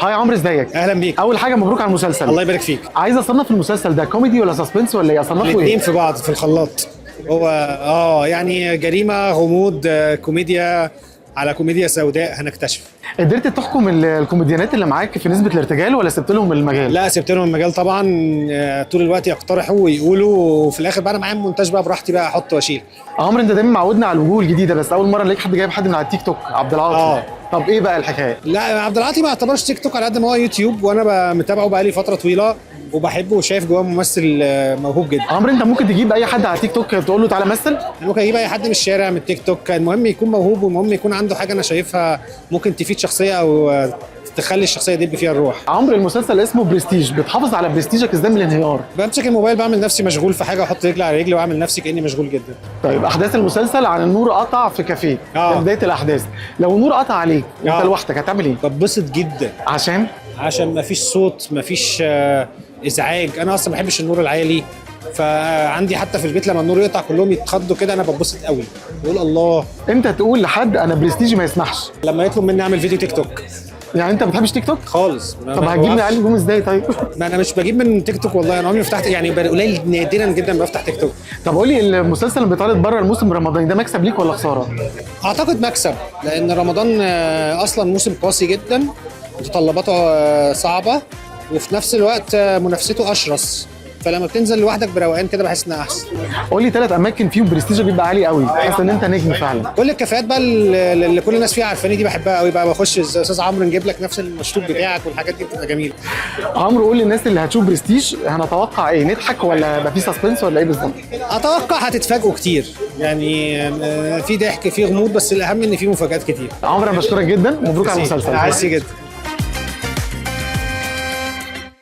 هاي عمرو، ازيك؟ اهلا بيك. اول حاجه مبروك على المسلسل. الله يبارك فيك. عايز اصنف المسلسل ده كوميدي ولا سسبنس ولا ايه؟ اصنفه الاثنين ايه؟ في بعض في الخلاط. هو يعني جريمه غموض كوميديا على كوميديا سوداء هنكتشف. قدرت تحكم الكوميديانات اللي معاك في نسبه الارتجال ولا سبت لهم المجال؟ لا، سبت لهم المجال طبعا. طول الوقت يقترحوا ويقولوا، وفي الاخر بقى انا معايا مونتاج بقى براحتي بقى احط واشيل. عمرو، انت دايما معودنا على الوجوه الجديده، بس اول مره نلاقي حد جايب حد من على التيك توك، عبد العاطي. طب ايه بقى الحكايه؟ لا، عبد العاطي ما يعتبرش تيك توك على قد ما هو يوتيوب، وانا متابعه بقى لي فتره طويله وبحبه وشايف جواه ممثل موهوب جدا. عمرو، انت ممكن تجيب اي حد على تيك توك تقول له تعالى مثل؟ ممكن اجيب اي حد من الشارع من التيك توك، المهم يكون موهوب والمهم يكون عنده حاجه انا شايفها ممكن تفيد شخصيه او تخلي الشخصيه دي فيها الروح. عمرو، المسلسل اسمه برستيج، بتحافظ على برستيجك ازاي من الانهيار؟ بمسك الموبايل بعمل نفسي مشغول في حاجه، احط رجلي على رجلي واعمل نفسي كاني مشغول جدا. طيب، احداث المسلسل عن النور قطع في كافيه. في بدايه الاحداث، لو النور قطع عليك وانت لوحدك هتعمل ايه؟ بتبسط جدا عشان مفيش صوت، مفيش ازعاج. انا اصلا ما بحبش النور العالي، فعندي حتى في البيت لما النور يقطع كلهم يتخضوا كده انا بتبسط قوي، بقول الله. امتى تقول لحد انا برستيجي ما يسمحش؟ لما يطلب مني اعمل فيديو تيك توك. يعني انت ما بتحبش تيك توك خالص؟ طب هتجيبني على الجوم ازاي طيب؟ ما انا مش بجيب من تيك توك والله، انا عمري ما فتحت، يعني قليل نادرا جدا بفتح تيك توك. طب قول لي، المسلسل اللي بيتعرض بره الموسم الرمضاني ده مكسب ليك ولا خساره؟ اعتقد مكسب، لان رمضان اصلا موسم قاسي جدا، متطلباته صعبه، وفي نفس الوقت منافسته اشرس، فلما بتنزل لوحدك بروقان كده بحس انها احسن. قول لي 3 اماكن فيهم برستيج بيبقى عالي قوي، تحس ان انت نجم فعلا. كل الكافيهات بقى اللي كل الناس فيها عارفاني دي بحبها قوي بقى، بخش استاذ عمرو نجيب لك نفس المشروب بتاعك والحاجات دي بتبقى جميله. عمرو، قول للناس اللي هتشوف برستيج هنتوقع ايه؟ نضحك ولا يبقى في سسبنس ولا ايه بالظبط؟ اتوقع هتتفاجئوا كتير، يعني في ضحك في غموض، بس الاهم ان في مفاجآت كتير. عمرو، انا بشكرك جدا، مبروك على المسلسل. عايز جدا.